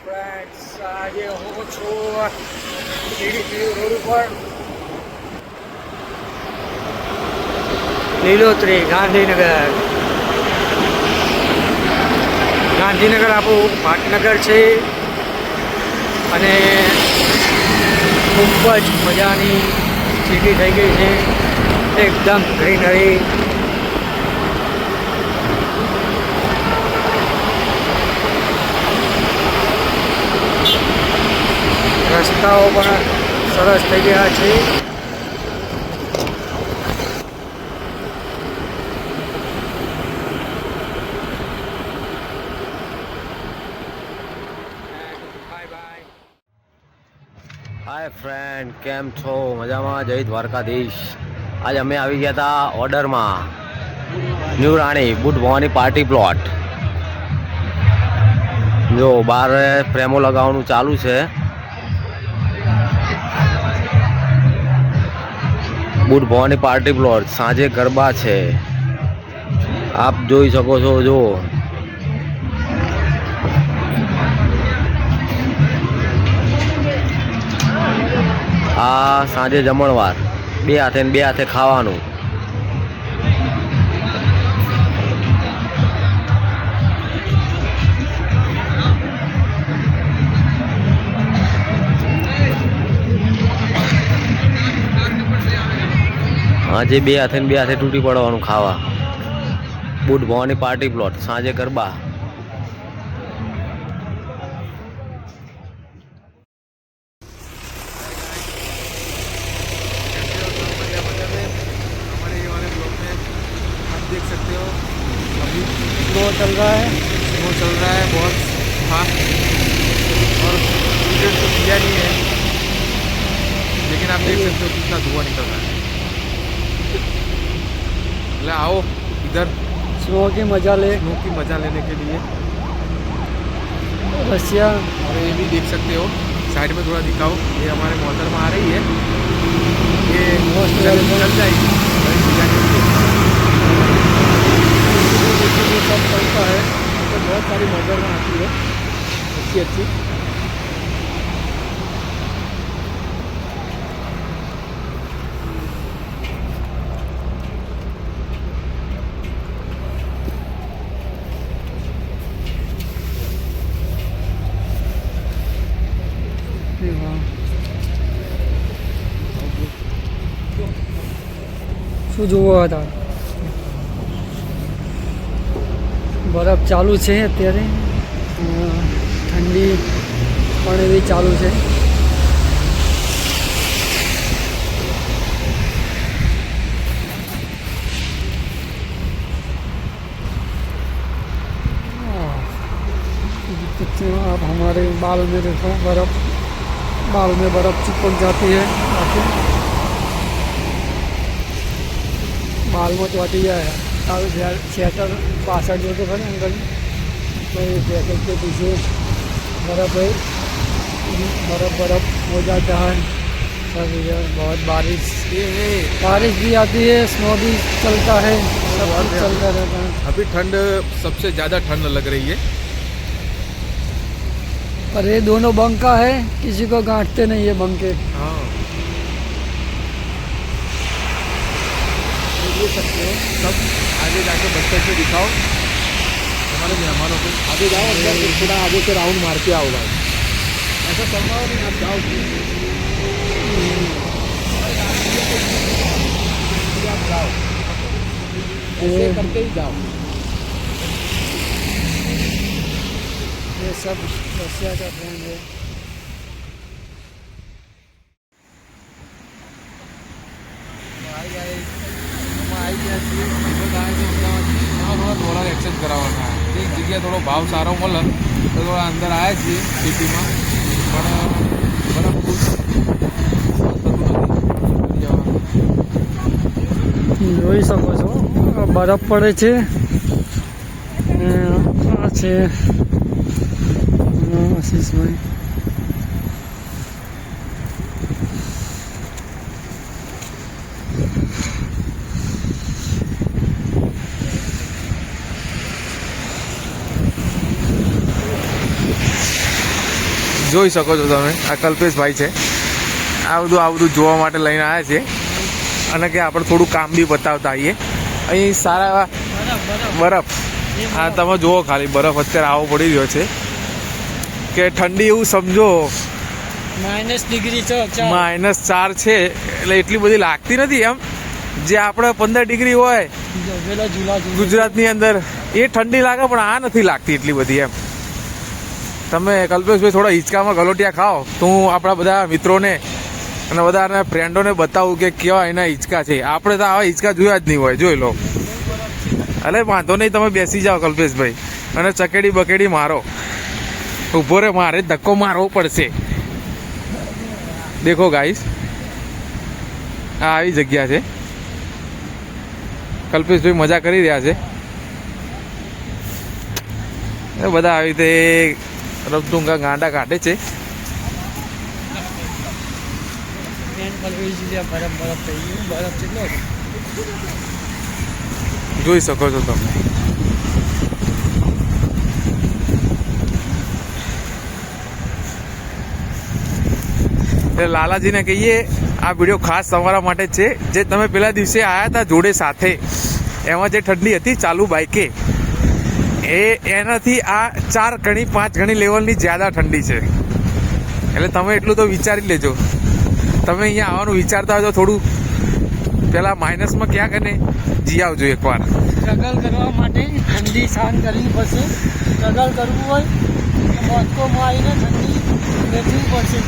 Friends આજે હું છું સીડી રોડ ઉપર લીલોતરી ગાંધીનગર આપણું પાટનગર છે અને ખૂબ જ મજાની સિટી થઈ ગઈ છે એકદમ ગ્રીનરી રસ્તાઓ પણ સરસ થઈ ગયા છે હાય ફ્રેન્ડ, કેમ છો? મજામાં? જય દ્વારકાધીશ. આજ અમે આવી ગયા હતા ઓર્ડરમાં ન્યૂ રાણી બુટ ભવાની પાર્ટી પ્લોટ. જો બહાર ફ્રેમો લગાવવાનું ચાલુ છે. બુટ ભવાની પાર્ટી પ્લોટ, સાંજે ગરબા છે, આપ જોઈ શકો છો. જો આ સાંજે જમણવાર, બે હાથે ખાવાનું. આજે બે હાથે તૂટી પડવાનું ખાવા. બુટ ભવાની પાર્ટી પ્લોટ, સાંજે ગરબા. देख सकते हो अभी स्नो चल रहा है बहुत फास्ट और वीडियो तो किया नहीं है, लेकिन आप देख सकते हो कितना धुआं निकल रहा है. मतलब आओ इधर स्नो की मजा लेने के लिए. रसिया और ये भी देख सकते हो, साइड में थोड़ा दिखाओ, ये हमारे मोहतरमा आ रही है, ये चल जाएगी. सब चलता है तो बहुत सारी मॉडल में आती है अच्छी શું જોવો હતા બરફ ચાલુ છે અત્યારે ઠંડી પણ એવી ચાલુ છે अब हमारे बाल में देखो बाल में बर्फ चिपक जाती है आके बाल में ચોટી જાય स्वेटर 62 जो तो खड़े अंकल तो ये जैकेट के पीछे बर्फ हो जाता है सब इधर. बहुत बारिश भी आती है, स्नो भी चलता है, सब कुछ चलता रहता है. अभी ठंड सबसे ज़्यादा ठंड लग रही है. पर ये दोनों बंका है, किसी को गांठते नहीं है बंके. हाँ, ये सकते हो सब. आगे जाके बच्चे से दिखाओ हमारे मेहमानों को. आगे जाओ, अंदर थोड़ा आगे से राउंड मार के आओ भाई. ऐसा करवाओ नहीं, आप जाओ आप जाओ, ऐसे करके ही जाओ. ये सब रसिया का ट्रेंड है. થોડા એક્સચેન્જ કરાવવાના એક જગ્યાએ થોડો ભાવ સારો મળે તો થોડા અંદર આવ્યા છીએ સિટીમાં, પણ બરાબર જોઈ શકો છો બરફ પડે છે. આ છે આશીષભાઈ. જોઈ શકો છો તમે, આ કલ્પેશભાઈ છે. આ બધું જોવા માટે લઈને આવ્યા છે. અને કે આપણે થોડું કામ બી બતાવતા આવીએ. અહીં સારા એવા બરફ, હા તમે જુઓ ખાલી બરફ અત્યારે આવો પડી રહ્યો છે કે ઠંડી એવું સમજો -ડિગ્રી છે. -4 છે એટલે એટલી બધી લાગતી નથી. એમ જે આપણે 15 ડિગ્રી હોય ગુજરાતની અંદર એ ઠંડી લાગે, પણ આ નથી લાગતી એટલી બધી. એમ તમે કલ્પેશભાઈ થોડા હિંચકામાં ગલોટિયા ખાઓ તો હું આપણા બધા મિત્રોને અને બધાના ફ્રેન્ડોને બતાવું કે કેવા એના હિંચકા છે. આપણે તો આવા હિંચકા જોયા જ નહીં હોય. જોઈ લો. અરે વાંધો નહીં, તમે બેસી જાઓ કલ્પેશભાઈ અને ચકેડી બકેડી મારો. ઊભો રે, મારે ધક્કો મારવો પડશે. દેખો ગાઈસ, આ આવી જગ્યા છે. કલ્પેશભાઈ મજા કરી રહ્યા છે. બધા આવી રીતે રમતુંગા ગાંડા કાઢે છે. જોઈ શકો છો તમે. લાલાજીને કહીએ આ વિડીયો ખાસ તમારા માટે છે. જે તમે પેલા દિવસે આવ્યા હતા જોડે સાથે, એમાં જે ઠંડી હતી ચાલુ બાઇકે, એનાથી આ 4 ગણી 5 ગણી લેવલની જ્યાદા ઠંડી છે. એટલે તમે એટલું તો વિચારી લેજો. તમે અહીંયા આવવાનું વિચારતા હોય તો થોડું પેલા માઇનસમાં ક્યાં કરીને જી આવજો એકવાર. સ્ટ્રગલ કરવા માટે ઠંડી સહન કરવી પડશે. સ્ટ્રગલ કરવું હોય તો મોસ્કોમાં આવીને ઠંડી વેઠવી પડશે.